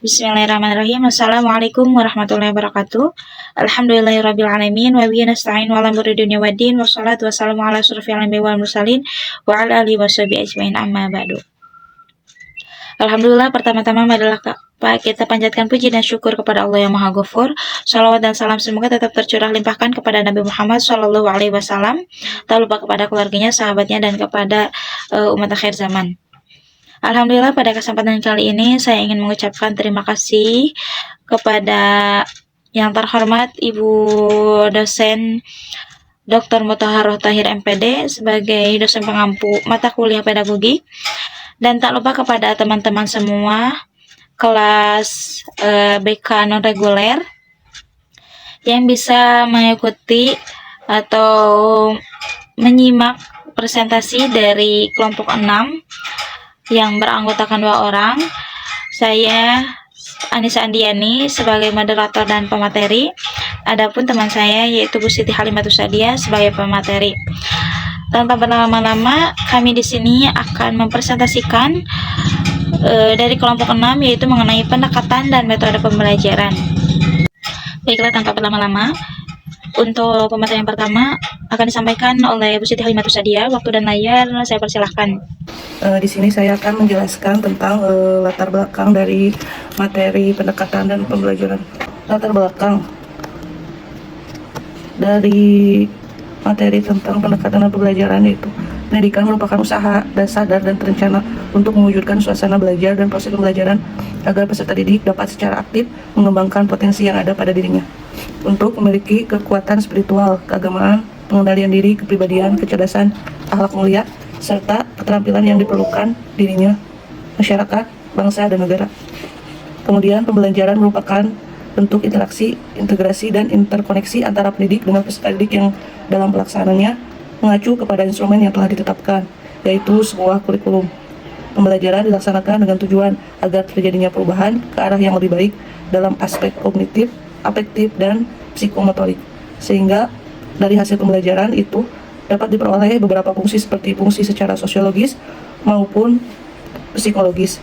Bismillahirrahmanirrahim. Assalamualaikum warahmatullahi wabarakatuh. Alhamdulillahirrabbilalamin. Wa bihi nasta'in wa ala umuri dunya waddin. Wassalatu wassalamu ala asyrofil anbiya'i wal mursalin wa ala alihi washabihi ajmain, amma ba'du. Alhamdulillah, pertama-tama adalah kita panjatkan puji dan syukur kepada Allah yang Maha Ghafur. Shalawat dan salam semoga tetap tercurah limpahkan kepada Nabi Muhammad Shallallahu Alaihi Wasallam, tak lupa kepada keluarganya, sahabatnya, dan kepada umat akhir zaman. Alhamdulillah, pada kesempatan kali ini saya ingin mengucapkan terima kasih kepada yang terhormat Ibu dosen Dr. Muthaharoh Tahir MPD sebagai dosen pengampu mata kuliah pedagogik, dan tak lupa kepada teman-teman semua kelas BK non reguler yang bisa mengikuti atau menyimak presentasi dari kelompok 6 yang beranggotakan 2 orang. Saya Anissa Andiani sebagai moderator dan pemateri. Adapun teman saya yaitu Bu Siti Halimatus Sadia sebagai pemateri. Tanpa berlama-lama, kami di sini akan mempresentasikan dari kelompok 6 yaitu mengenai pendekatan dan metode pembelajaran. Baiklah, tanpa berlama-lama, untuk pemateri yang pertama akan disampaikan oleh Bu Siti Halimatus Sadia. Waktu dan layar saya persilahkan. Di sini saya akan menjelaskan tentang latar belakang dari materi pendekatan dan pembelajaran. Latar belakang dari materi tentang pendekatan dan pembelajaran yaitu pendidikan merupakan usaha dan sadar dan terencana untuk mewujudkan suasana belajar dan proses pembelajaran agar peserta didik dapat secara aktif mengembangkan potensi yang ada pada dirinya untuk memiliki kekuatan spiritual, keagamaan, pengendalian diri, kepribadian, kecerdasan, akhlak mulia, serta keterampilan yang diperlukan dirinya, masyarakat, bangsa, dan negara. Kemudian pembelajaran merupakan bentuk interaksi, integrasi, dan interkoneksi antara pendidik dengan peserta didik yang dalam pelaksanaannya mengacu kepada instrumen yang telah ditetapkan, yaitu sebuah kurikulum. Pembelajaran dilaksanakan dengan tujuan agar terjadinya perubahan ke arah yang lebih baik dalam aspek kognitif, afektif, dan psikomotorik, sehingga dari hasil pembelajaran itu dapat diperoleh beberapa fungsi seperti fungsi secara sosiologis maupun psikologis.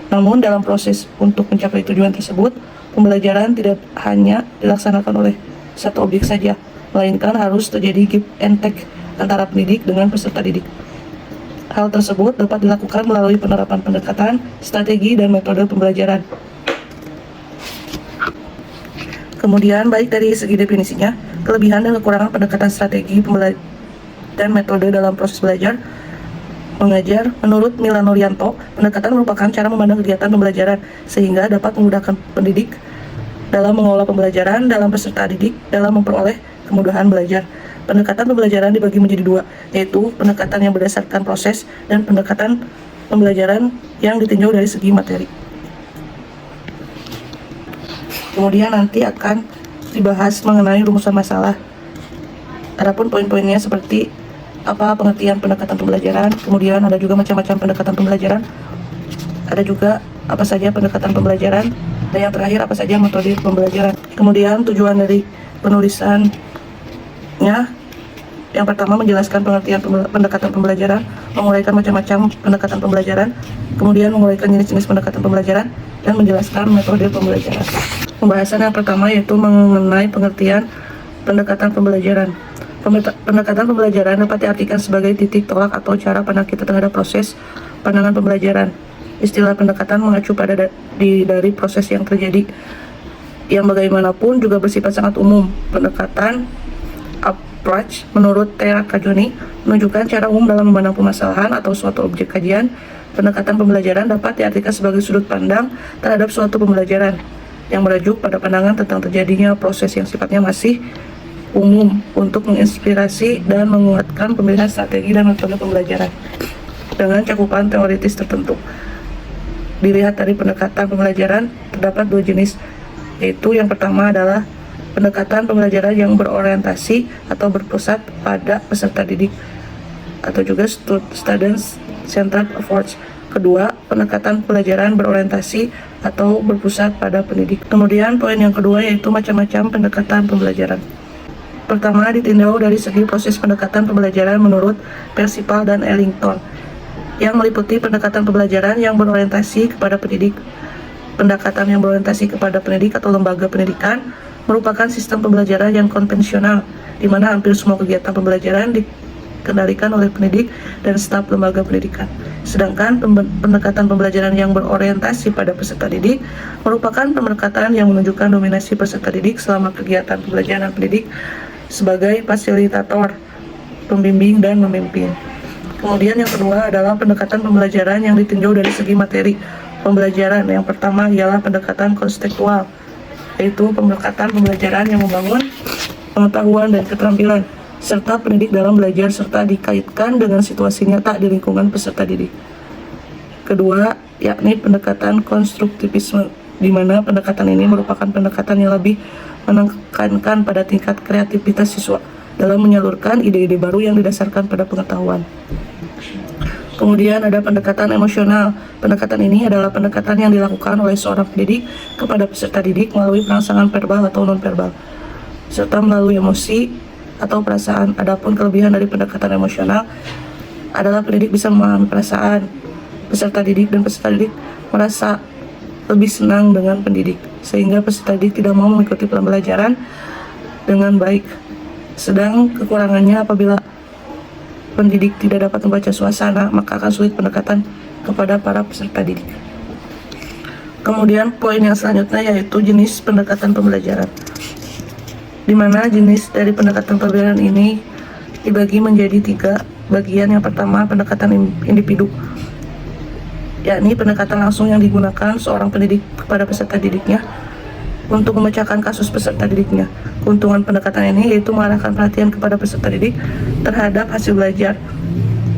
Namun dalam proses untuk mencapai tujuan tersebut, pembelajaran tidak hanya dilaksanakan oleh satu objek saja, melainkan harus terjadi give and take antara pendidik dengan peserta didik. Hal tersebut dapat dilakukan melalui penerapan pendekatan, strategi, dan metode pembelajaran. Kemudian baik dari segi definisinya, kelebihan dan kekurangan pendekatan strategi dan metode dalam proses belajar mengajar. Menurut Milan Nuryanto, pendekatan merupakan cara memandang kegiatan pembelajaran sehingga dapat memudahkan pendidik dalam mengelola pembelajaran dalam peserta didik dalam memperoleh kemudahan belajar. Pendekatan pembelajaran dibagi menjadi 2, yaitu pendekatan yang berdasarkan proses dan pendekatan pembelajaran yang ditinjau dari segi materi. Kemudian nanti akan dibahas mengenai rumusan masalah. Adapun poin-poinnya seperti apa pengertian pendekatan pembelajaran, kemudian ada juga macam-macam pendekatan pembelajaran, ada juga apa saja pendekatan pembelajaran, dan yang terakhir apa saja metode pembelajaran. Kemudian tujuan dari penulisannya, yang pertama menjelaskan pengertian pendekatan pembelajaran, menguraikan macam-macam pendekatan pembelajaran, kemudian menguraikan jenis-jenis pendekatan pembelajaran, dan menjelaskan metode pembelajaran. Pembahasan yang pertama yaitu mengenai pengertian pendekatan pembelajaran. Pendekatan pembelajaran dapat diartikan sebagai titik tolak atau cara pandang kita terhadap proses pandangan pembelajaran. Istilah pendekatan mengacu pada dari proses yang terjadi, yang bagaimanapun juga bersifat sangat umum. Pendekatan approach menurut Tera Kajoni menunjukkan cara umum dalam memandang permasalahan atau suatu objek kajian. Pendekatan pembelajaran dapat diartikan sebagai sudut pandang terhadap suatu pembelajaran yang merujuk pada pandangan tentang terjadinya proses yang sifatnya masih umum untuk menginspirasi dan menguatkan pemilihan strategi dan metode pembelajaran dengan cakupan teoritis tertentu. Dilihat dari pendekatan pembelajaran, terdapat 2 jenis, yaitu yang pertama adalah pendekatan pembelajaran yang berorientasi atau berpusat pada peserta didik atau juga student-centered approach. Kedua, pendekatan pembelajaran berorientasi atau berpusat pada pendidik. Kemudian poin yang kedua yaitu macam-macam pendekatan pembelajaran. Pertama, ditinjau dari segi proses pendekatan pembelajaran menurut Percival dan Ellington, yang meliputi pendekatan pembelajaran yang berorientasi kepada pendidik, pendekatan yang berorientasi kepada pendidik atau lembaga pendidikan merupakan sistem pembelajaran yang konvensional, di mana hampir semua kegiatan pembelajaran dikendalikan oleh pendidik dan staf lembaga pendidikan. Sedangkan pendekatan pembelajaran yang berorientasi pada peserta didik merupakan pendekatan yang menunjukkan dominasi peserta didik selama kegiatan pembelajaran pendidik sebagai fasilitator, pembimbing, dan memimpin. Kemudian yang kedua adalah pendekatan pembelajaran yang ditinjau dari segi materi pembelajaran. Yang pertama ialah pendekatan konstekstual, yaitu pendekatan pembelajaran yang membangun pengetahuan dan keterampilan serta pendidik dalam belajar serta dikaitkan dengan situasi nyata di lingkungan peserta didik. Kedua, yakni pendekatan konstruktivisme, di mana pendekatan ini merupakan pendekatan yang lebih menekankan pada tingkat kreativitas siswa dalam menyalurkan ide-ide baru yang didasarkan pada pengetahuan. Kemudian ada pendekatan emosional. Pendekatan ini adalah pendekatan yang dilakukan oleh seorang pendidik kepada peserta didik melalui perangsangan verbal atau non-verbal, serta melalui emosi atau perasaan. Adapun kelebihan dari pendekatan emosional adalah pendidik bisa memahami perasaan peserta didik dan peserta didik merasa lebih senang dengan pendidik, sehingga peserta didik tidak mau mengikuti pembelajaran dengan baik. Sedang kekurangannya apabila pendidik tidak dapat membaca suasana, maka akan sulit pendekatan kepada para peserta didik. Kemudian poin yang selanjutnya yaitu jenis pendekatan pembelajaran, di mana jenis dari pendekatan pembelajaran ini dibagi menjadi 3 bagian. Yang pertama, pendekatan individu, yakni pendekatan langsung yang digunakan seorang pendidik kepada peserta didiknya untuk memecahkan kasus peserta didiknya. Keuntungan pendekatan ini yaitu mengarahkan perhatian kepada peserta didik terhadap hasil belajar,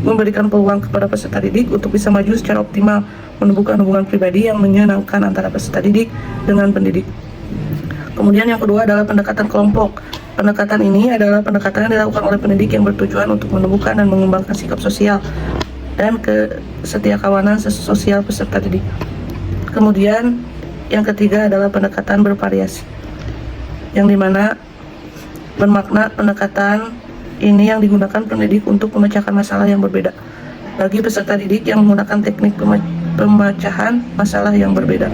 memberikan peluang kepada peserta didik untuk bisa maju secara optimal, menumbuhkan hubungan pribadi yang menyenangkan antara peserta didik dengan pendidik. Kemudian yang kedua adalah pendekatan kelompok. Pendekatan ini adalah pendekatan yang dilakukan oleh pendidik yang bertujuan untuk menumbuhkan dan mengembangkan sikap sosial dan kesetiakawanan sosial peserta didik. Kemudian yang ketiga adalah pendekatan bervariasi, yang dimana bermakna pendekatan ini yang digunakan pendidik untuk memecahkan masalah yang berbeda bagi peserta didik yang menggunakan teknik pemecahan masalah yang berbeda.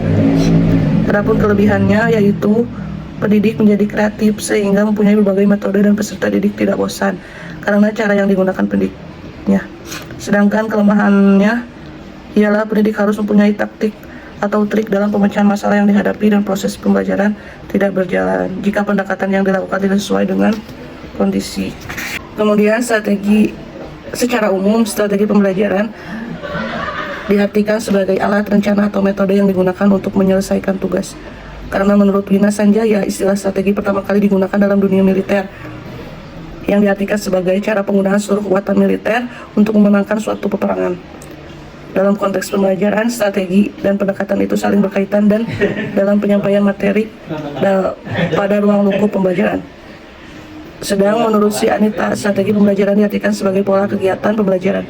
Adapun kelebihannya yaitu pendidik menjadi kreatif sehingga mempunyai berbagai metode dan peserta didik tidak bosan karena cara yang digunakan pendidiknya. Sedangkan kelemahannya ialah pendidik harus mempunyai taktik atau trik dalam pemecahan masalah yang dihadapi dan proses pembelajaran tidak berjalan jika pendekatan yang dilakukan tidak sesuai dengan kondisi. Kemudian strategi secara umum, strategi pembelajaran diartikan sebagai alat, rencana, atau metode yang digunakan untuk menyelesaikan tugas. Karena menurut Wina Sanjaya, istilah strategi pertama kali digunakan dalam dunia militer, yang diartikan sebagai cara penggunaan seluruh kekuatan militer untuk memenangkan suatu peperangan. Dalam konteks pembelajaran, strategi dan pendekatan itu saling berkaitan dan dalam penyampaian materi pada ruang lingkup pembelajaran. Sedang menurut si Anita, strategi pembelajaran diartikan sebagai pola kegiatan pembelajaran.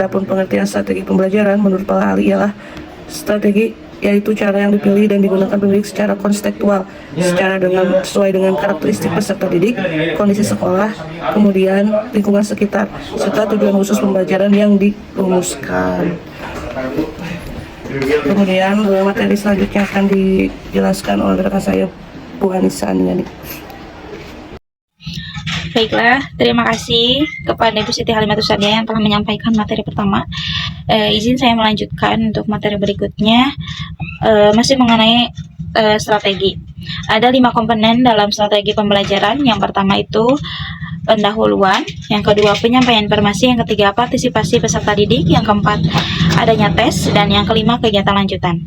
Adapun pengertian strategi pembelajaran menurut para ahli ialah strategi yaitu cara yang dipilih dan digunakan pendidik secara konstekstual, sesuai dengan karakteristik peserta didik, kondisi sekolah, kemudian lingkungan sekitar, serta tujuan khusus pembelajaran yang dirumuskan. Kemudian materi selanjutnya akan dijelaskan oleh rekan saya, Bu Anissa Aniani. Baiklah, terima kasih kepada Ibu Siti Halimatus Sadia yang telah menyampaikan materi pertama. Izin saya melanjutkan untuk materi berikutnya, masih mengenai strategi. Ada 5 komponen dalam strategi pembelajaran. Yang pertama itu pendahuluan, yang kedua penyampaian informasi, yang ketiga partisipasi peserta didik, yang keempat adanya tes, dan yang kelima kegiatan lanjutan.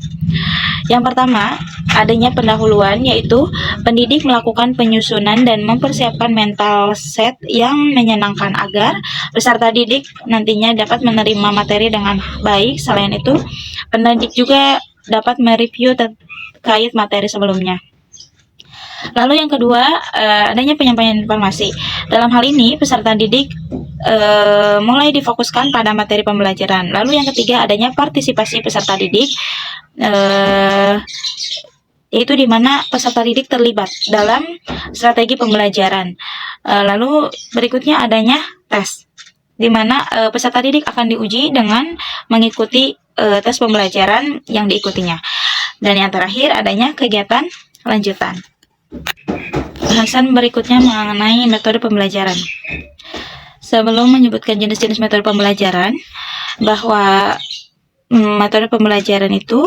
Yang pertama, adanya pendahuluan, yaitu pendidik melakukan penyusunan dan mempersiapkan mental set yang menyenangkan agar peserta didik nantinya dapat menerima materi dengan baik. Selain itu, pendidik juga dapat mereview terkait materi sebelumnya. Lalu yang kedua, adanya penyampaian informasi. Dalam hal ini, peserta didik mulai difokuskan pada materi pembelajaran. Lalu yang ketiga, adanya partisipasi peserta didik, yaitu di mana peserta didik terlibat dalam strategi pembelajaran. Lalu berikutnya adanya tes, di mana peserta didik akan diuji dengan mengikuti tes pembelajaran yang diikutinya. Dan yang terakhir adanya kegiatan lanjutan. Bahasan berikutnya mengenai metode pembelajaran. Sebelum menyebutkan jenis-jenis metode pembelajaran, bahwa metode pembelajaran itu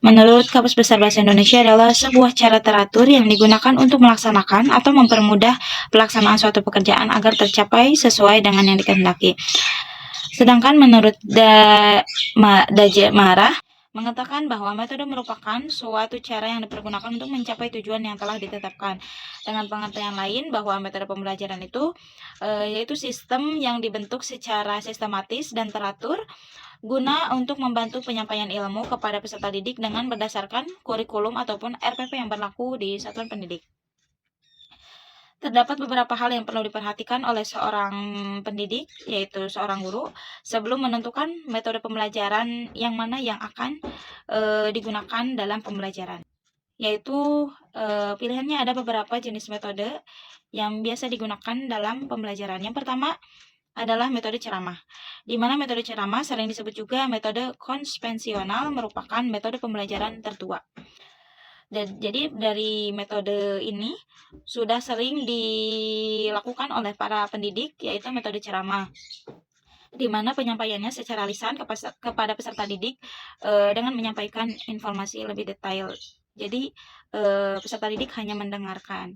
menurut Kamus Besar Bahasa Indonesia adalah sebuah cara teratur yang digunakan untuk melaksanakan atau mempermudah pelaksanaan suatu pekerjaan agar tercapai sesuai dengan yang dikehendaki. Sedangkan menurut Marah mengatakan bahwa metode merupakan suatu cara yang dipergunakan untuk mencapai tujuan yang telah ditetapkan. Dengan pengertian lain, bahwa metode pembelajaran itu yaitu sistem yang dibentuk secara sistematis dan teratur guna untuk membantu penyampaian ilmu kepada peserta didik dengan berdasarkan kurikulum ataupun RPP yang berlaku di satuan pendidik. Terdapat beberapa hal yang perlu diperhatikan oleh seorang pendidik, yaitu seorang guru, sebelum menentukan metode pembelajaran yang mana yang akan digunakan dalam pembelajaran. Yaitu pilihannya ada beberapa jenis metode yang biasa digunakan dalam pembelajaran. Yang pertama adalah metode ceramah, di mana metode ceramah sering disebut juga metode konvensional, merupakan metode pembelajaran tertua. Dan jadi dari metode ini sudah sering dilakukan oleh para pendidik, yaitu metode ceramah, di mana penyampaiannya secara lisan kepada peserta didik dengan menyampaikan informasi lebih detail. Jadi peserta didik hanya mendengarkan.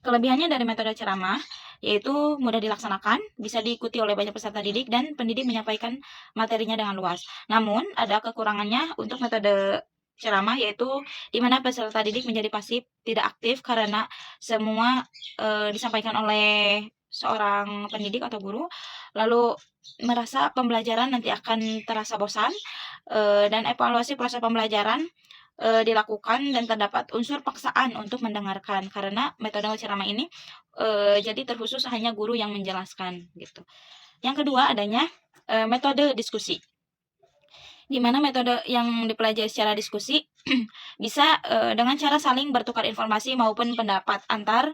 Kelebihannya dari metode ceramah yaitu mudah dilaksanakan, bisa diikuti oleh banyak peserta didik, dan pendidik menyampaikan materinya dengan luas. Namun ada kekurangannya untuk metode ceramah, yaitu di mana peserta didik menjadi pasif, tidak aktif karena semua disampaikan oleh seorang pendidik atau guru, lalu merasa pembelajaran nanti akan terasa bosan, dan evaluasi proses pembelajaran dilakukan dan terdapat unsur paksaan untuk mendengarkan karena metode ceramah ini jadi terkhusus hanya guru yang menjelaskan gitu. Yang kedua adanya metode diskusi, di mana metode yang dipelajari secara diskusi bisa dengan cara saling bertukar informasi maupun pendapat antar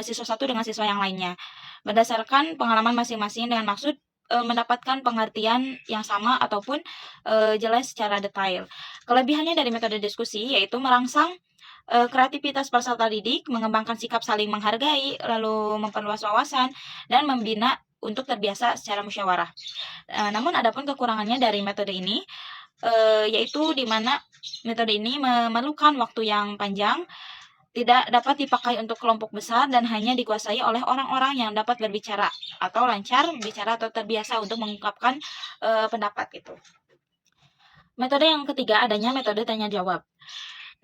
siswa satu dengan siswa yang lainnya berdasarkan pengalaman masing-masing dengan maksud mendapatkan pengertian yang sama ataupun jelas secara detail. Kelebihannya dari metode diskusi yaitu merangsang kreativitas peserta didik, mengembangkan sikap saling menghargai, lalu memperluas wawasan, dan membina untuk terbiasa secara musyawarah. Namun adapun kekurangannya dari metode ini yaitu di mana metode ini memerlukan waktu yang panjang, tidak dapat dipakai untuk kelompok besar, dan hanya dikuasai oleh orang-orang yang dapat berbicara atau lancar bicara atau terbiasa untuk mengungkapkan pendapat itu. Metode yang ketiga adanya metode tanya jawab.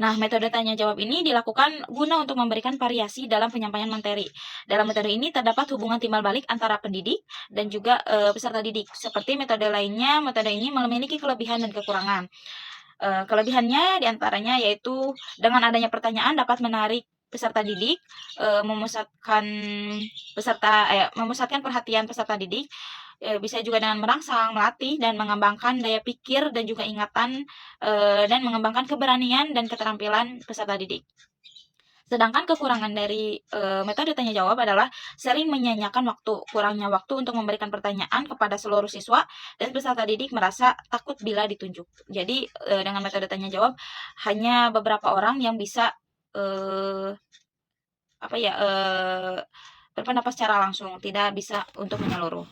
Nah, metode tanya jawab ini dilakukan guna untuk memberikan variasi dalam penyampaian materi. Dalam metode ini terdapat hubungan timbal balik antara pendidik dan juga peserta didik. Seperti metode lainnya, metode ini memiliki kelebihan dan kekurangan. Kelebihannya diantaranya yaitu dengan adanya pertanyaan dapat menarik peserta didik, memusatkan perhatian peserta didik, bisa juga dengan merangsang, melatih, dan mengembangkan daya pikir dan juga ingatan, dan mengembangkan keberanian dan keterampilan peserta didik. Sedangkan kekurangan dari metode tanya jawab adalah sering menyanyiakan waktu, kurangnya waktu untuk memberikan pertanyaan kepada seluruh siswa, dan peserta didik merasa takut bila ditunjuk. Jadi dengan metode tanya jawab hanya beberapa orang yang bisa berpendapat secara langsung, tidak bisa untuk menyeluruh.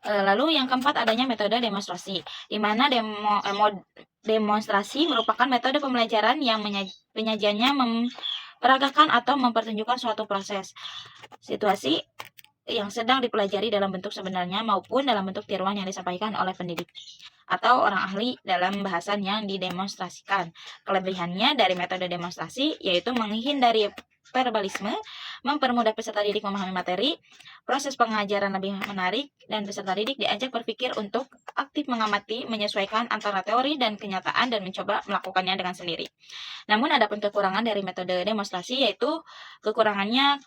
Lalu yang keempat adanya metode demonstrasi, di mana demonstrasi merupakan metode pembelajaran yang penyajiannya memperagakan atau mempertunjukkan suatu proses, situasi yang sedang dipelajari dalam bentuk sebenarnya maupun dalam bentuk tiruan yang disampaikan oleh pendidik atau orang ahli dalam bahasan yang didemonstrasikan. Kelebihannya dari metode demonstrasi yaitu menghindari verbalisme, mempermudah peserta didik memahami materi, proses pengajaran lebih menarik, dan peserta didik diajak berpikir untuk aktif mengamati, menyesuaikan antara teori dan kenyataan, dan mencoba melakukannya dengan sendiri. Namun adapun kekurangan dari metode demonstrasi yaitu kekurangannya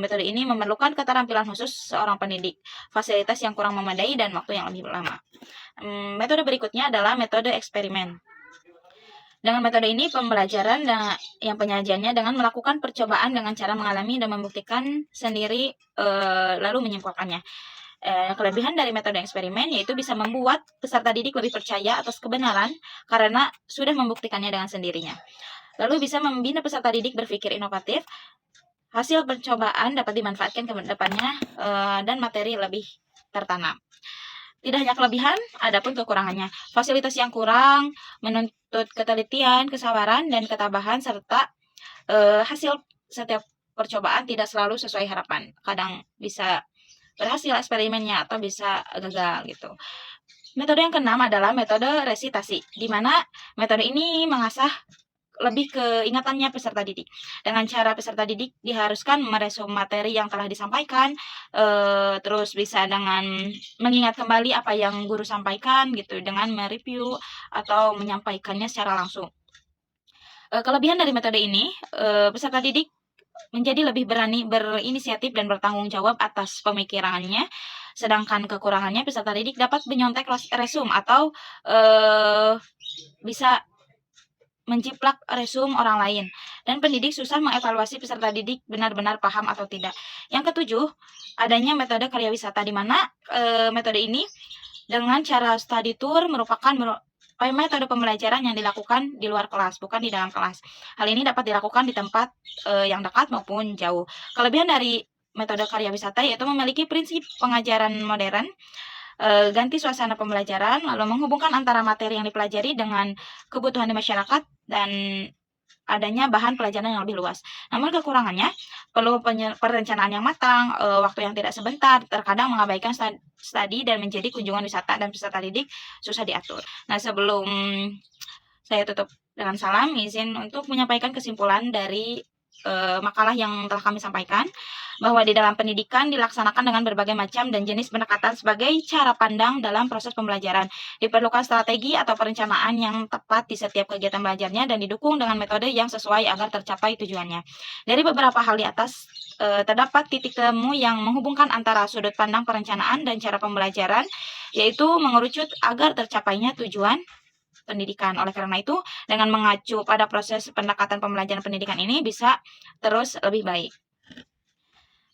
metode ini memerlukan keterampilan khusus seorang pendidik, fasilitas yang kurang memadai, dan waktu yang lebih lama. Metode berikutnya adalah metode eksperimen. Dengan metode ini pembelajaran yang penyajiannya dengan melakukan percobaan dengan cara mengalami dan membuktikan sendiri lalu menyimpulkannya. Kelebihan dari metode eksperimen yaitu bisa membuat peserta didik lebih percaya atas kebenaran karena sudah membuktikannya dengan sendirinya. Lalu bisa membina peserta didik berpikir inovatif. Hasil percobaan dapat dimanfaatkan ke depannya dan materi lebih tertanam. Tidak hanya kelebihan, ada pun kekurangannya. Fasilitas yang kurang menuntut ketelitian, kesabaran, dan ketabahan, serta hasil setiap percobaan tidak selalu sesuai harapan. Kadang bisa berhasil eksperimennya atau bisa gagal gitu. Metode yang keenam adalah metode resitasi, di mana metode ini mengasah lebih ke ingatannya peserta didik. Dengan cara peserta didik diharuskan meresum materi yang telah disampaikan, terus bisa dengan mengingat kembali apa yang guru sampaikan gitu, dengan mereview atau menyampaikannya secara langsung. Kelebihan dari metode ini, peserta didik menjadi lebih berani berinisiatif dan bertanggung jawab atas pemikirannya, sedangkan kekurangannya peserta didik dapat menyontek resum atau bisa menjiplak resum orang lain, dan pendidik susah mengevaluasi peserta didik benar-benar paham atau tidak. Yang ketujuh, adanya metode karya wisata, di mana metode ini dengan cara study tour merupakan metode pembelajaran yang dilakukan di luar kelas, bukan di dalam kelas. Hal ini dapat dilakukan di tempat yang dekat maupun jauh. Kelebihan dari metode karya wisata yaitu memiliki prinsip pengajaran modern, ganti suasana pembelajaran, lalu menghubungkan antara materi yang dipelajari dengan kebutuhan di masyarakat dan adanya bahan pelajaran yang lebih luas. Namun kekurangannya perlu perencanaan yang matang, waktu yang tidak sebentar, terkadang mengabaikan studi dan menjadi kunjungan wisata dan peserta didik susah diatur. Nah, sebelum saya tutup dengan salam, izin untuk menyampaikan kesimpulan dari makalah yang telah kami sampaikan, bahwa di dalam pendidikan dilaksanakan dengan berbagai macam dan jenis pendekatan sebagai cara pandang dalam proses pembelajaran. Diperlukan strategi atau perencanaan yang tepat di setiap kegiatan belajarnya dan didukung dengan metode yang sesuai agar tercapai tujuannya. Dari beberapa hal di atas, terdapat titik temu yang menghubungkan antara sudut pandang perencanaan dan cara pembelajaran, yaitu mengerucut agar tercapainya tujuan pendidikan. Oleh karena itu, dengan mengacu pada proses pendekatan pembelajaran pendidikan ini bisa terus lebih baik.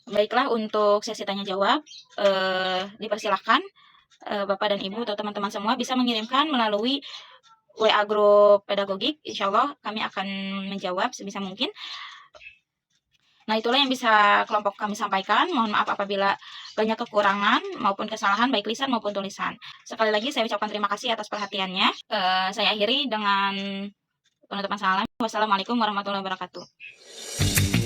Baiklah, untuk sesi tanya jawab, dipersilahkan Bapak dan Ibu atau teman-teman semua bisa mengirimkan melalui WA grup pedagogik. Insya Allah kami akan menjawab sebisa mungkin. Nah, itulah yang bisa kelompok kami sampaikan. Mohon maaf apabila banyak kekurangan maupun kesalahan baik lisan maupun tulisan. Sekali lagi saya ucapkan terima kasih atas perhatiannya. Saya akhiri dengan penutupan salam. Wassalamualaikum warahmatullahi wabarakatuh.